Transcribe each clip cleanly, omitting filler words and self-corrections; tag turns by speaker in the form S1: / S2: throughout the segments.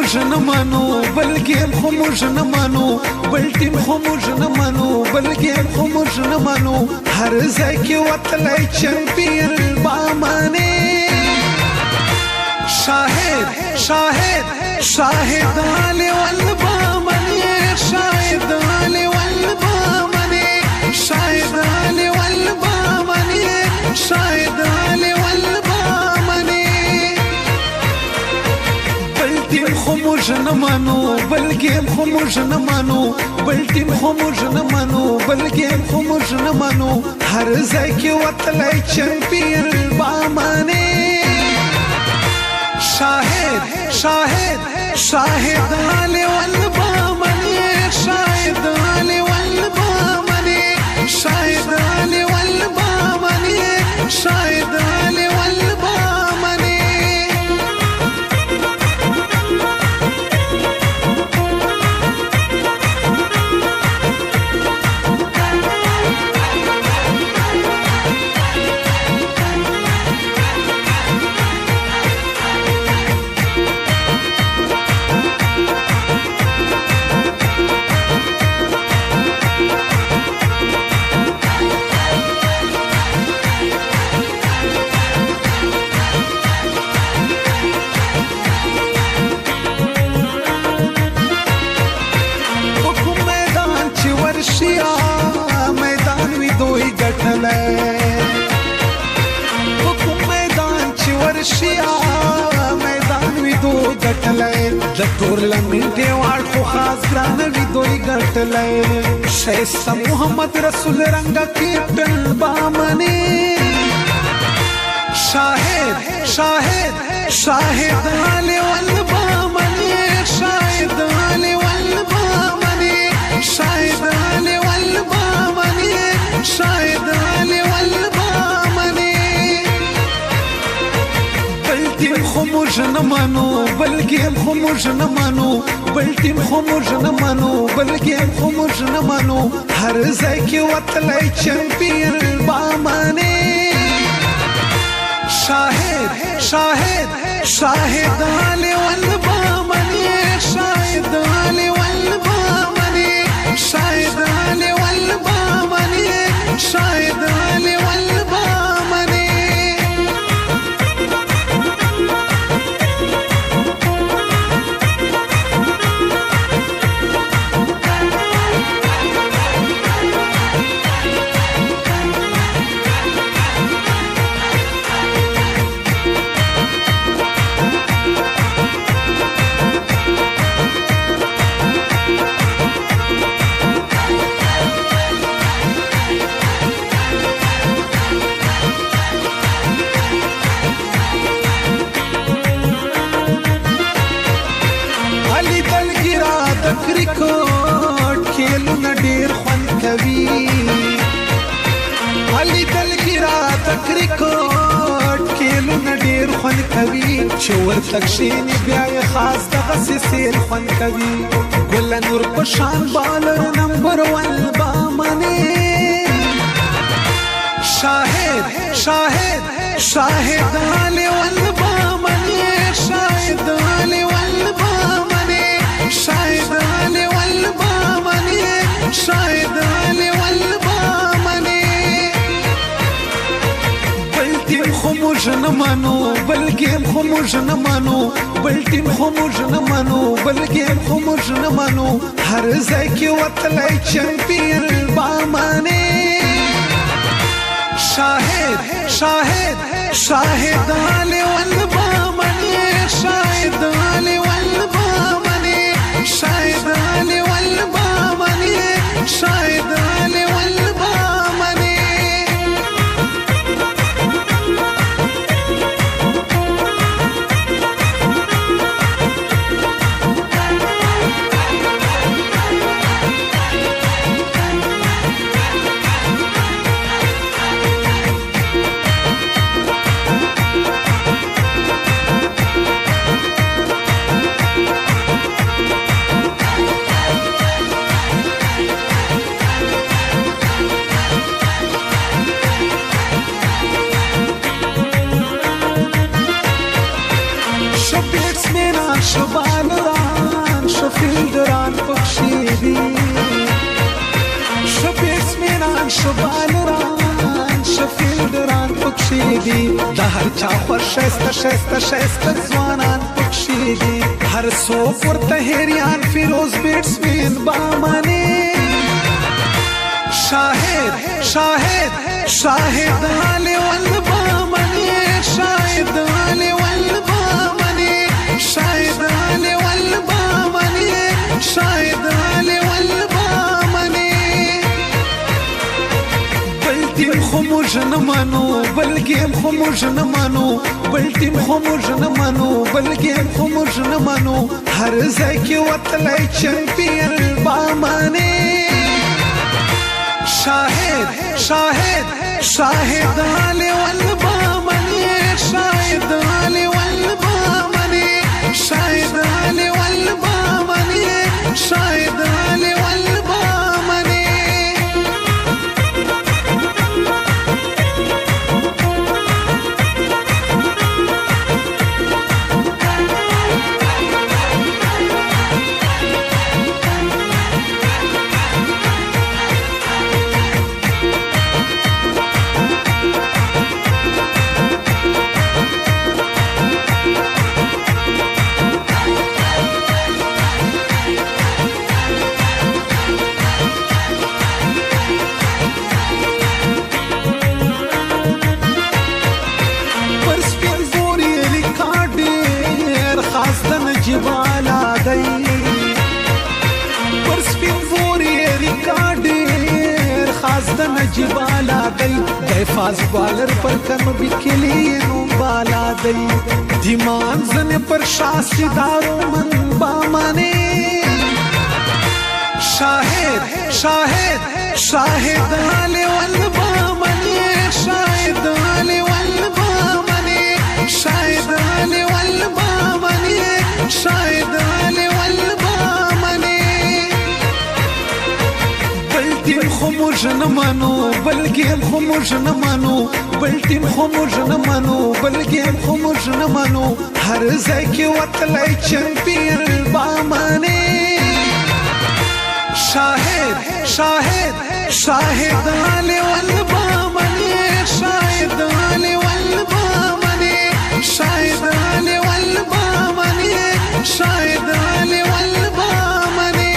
S1: موږ نه منو بل ګیم خو موږ نه منو بل ټیم خو موږ نه منو بل ګیم خو موږ نه منو هر ځای کې وتلی چمپیر بامانې شاهد شاهد شاهد علي والبامني شاهد علي والبامني شاهد علي والبامني شاهد علي والبامني بل ټیم خو موږ نه منو بل ګیم خو موږ نه منو بل ټیم خو موږ نه منو بل ګیم خو موږ نه منو هر ځای کې وتلی چمپیر بامني شاهد شاهد شاهد علي والبامني شاهد علي والبامني شاهد علي والبامني شاهد علي والبامني میدان وی دوی ګټلای کوم میدان چې ورشیا میدان وی دوی ګټلای د ټورنمنټ واړ خو خاص ګران وی دوی ګټلای شایسته محمد رسول رنګ کیپټن بامنی شاهد شاهد شاهد علي والبامني شاهد علي والبامني شاهد علي والبامني شاهد علي والبامني بل ټیم خو موږ نه منو بل ګیم خو موږ نه منو بل ټیم خو موږ نه منو بل ګیم خو موږ نه منو هر ځای کې وتلی چمپیر بامني شاهد شاهد شاهد علي والبامني شاهد علي والبامني شاهد علي والبامني شاهد علي والبامني کرکټ کېلونه ډېر خوند کوي علي دلګي راته کرکټ کېلونه ډېر خوند کوي چې ورته کښېني بیا یې خاص دغسې سیل خوند کوي ګل نور په شان بالر نمبر 1 بامني شاهد شاهد شاهد علي والبامني شاهد علي والبامني شاهد علي والبامني شاهد علي والبامني بل ټیم خو موږ نه منو بل ګیم خو موږ نه منو بل ټیم خو موږ نه منو بل ګیم خو موږ نه منو هر ځای کې وتلی چمپیر بامني شاهد شاهد شاهد علي والبامني شاهد علي والبامني شاهد علي والبامني شاهد علي والبامني شو بیټسمن شو بالر فیلډران پکښې دي ښه بیټسمینان ښه بالران ښه فیلډران پکښې دي د هر چا خوښ ښایسته ښایسته ښایسته ځوانان پکښې دي هر څوک ورته حیریان فیروز بیټسمین بامانې شاهد شاهد شاهد علي والبامني شاهد علي والبامني شاهد علي والبامني شاهد علي والبامني بلتیم خو موږ نه منو بل ګیم خو موږ نه منو بلتیم خو موږ نه منو بل ګیم خو موږ نه منو هر ځای کې وتلی چمپین بامني شاهد شاهد شاهد علي والبامني شاهد علي والبامني شاهد علي والبامني شاهد علي والبامني نجیب بالا دی دی فاز بالر پر کم بکلی نو بالا دی دیمان زن پر شاسی دارو من بامانے شاہد شاہد شاہد علی والبامنی شاہد علی والبامنی شاہد علی والبامنی شاہد علی والبامنی بلتیم خو موږ نه منو بل ګیم خو موږ نه منو بلتیم خو موږ نه منو بل ګیم خو موږ نه منو هر ځای کې وتلی چمپین بامانې شاهد شاهد شاهد علي والبامني شاهد علي والبامني شاهد علي والبامني شاهد علي والبامني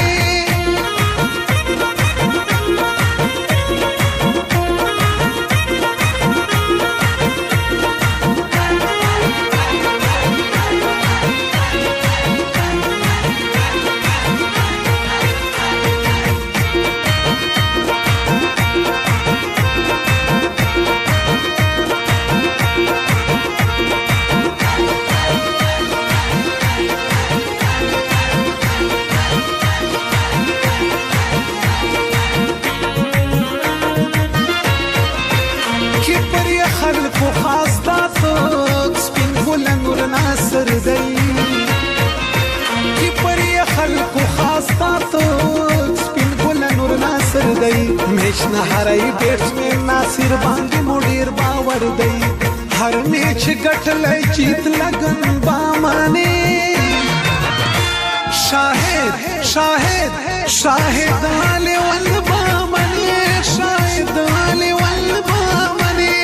S1: میچ نه هرای بیټسمین ناصر باندې مو ډیر باور دی هر میچ ګټلی جیت لګن بامانې شاهد شاهد شاهد علي والبامني شاهد علي والبامني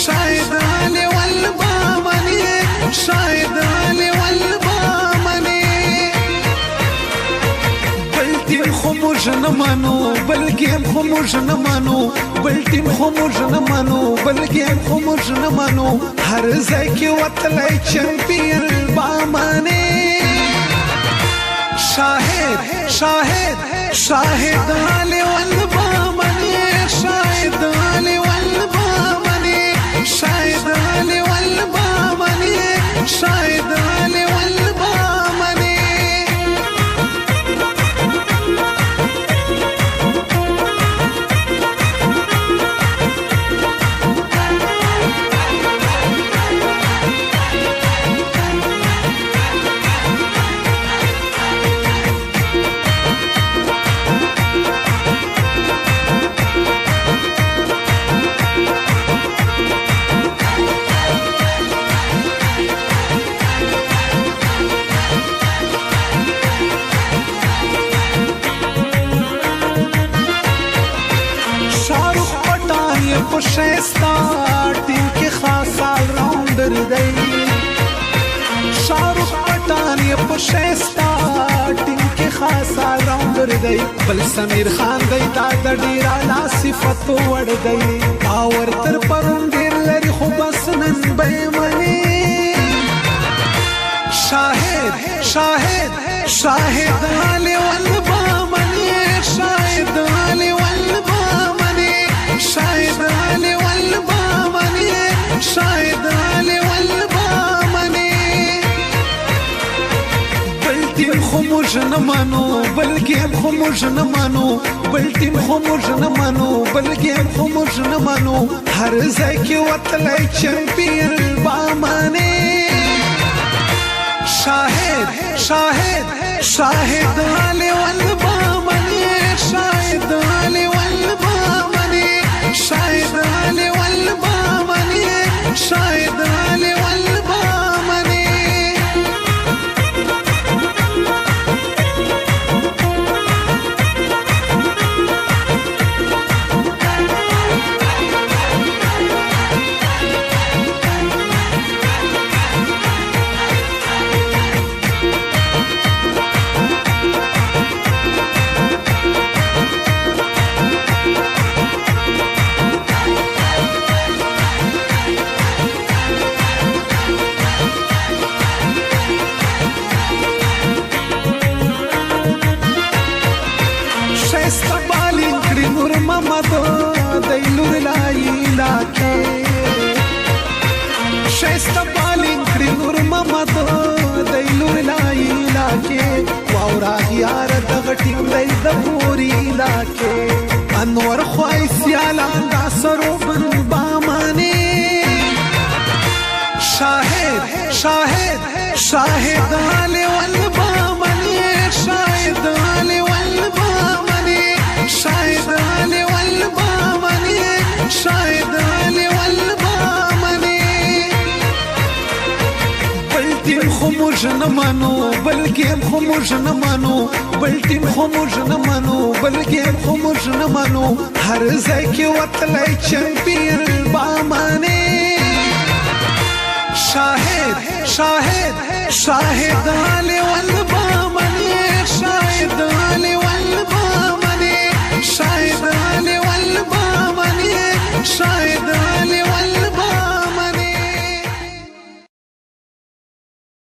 S1: شاهد علي والبامني شاهد علي والبامني بلتیم خو موږ نه منو بل ګیم خو موږ نه منو بلتیم خو موږ نه منو بل ګیم خو موږ نه منو هر ځای کې وتلی چمپین بامانې شاهد شاهد شاهد علي والبامني شاهد علي والبامني شاهد علي والبامني شاهد علي والبامني شایستا ټیم کې خاص راوندر دی بل سمیر خان دی دا د ډیر اعلی صفت وړ دی باور تر پرون ډیر لري خو بس نن به منی شاهد شاهد شاهد علی والبامنی شاهد علی والبامنی شاهد علی والبامنی شاهد علی والبامنی بلتیم خو موږ نه منو بلکې خو موږ نه منو بلتیم خو موږ نه منو بلکې خو موږ نه منو هر ځای کې وتلی چمپیون بامنی شاهد شاهد شاهد علی والبامنی شاهد علی والبامنی شاهد علی والبامنی شاهد علی والبامنی شایسته بالین کړي نور محمد دایلور لای علاقې واورا یار دغه ټیم دی د پوري علاقې انور خوای سیالان دا سروبن بامانه شاهد شاهد شاهد علی والبامنی شاهد علی والبامنی شاهد علی والبامنی شاهد علی والبامنی بلتیم خو موږ نه منو بلکې خو موږ نه منو بلتیم خو موږ نه منو بلکې خو موږ نه منو هر ځای کې وتلی چمپیون بامنی شاهد شاهد شاهد علی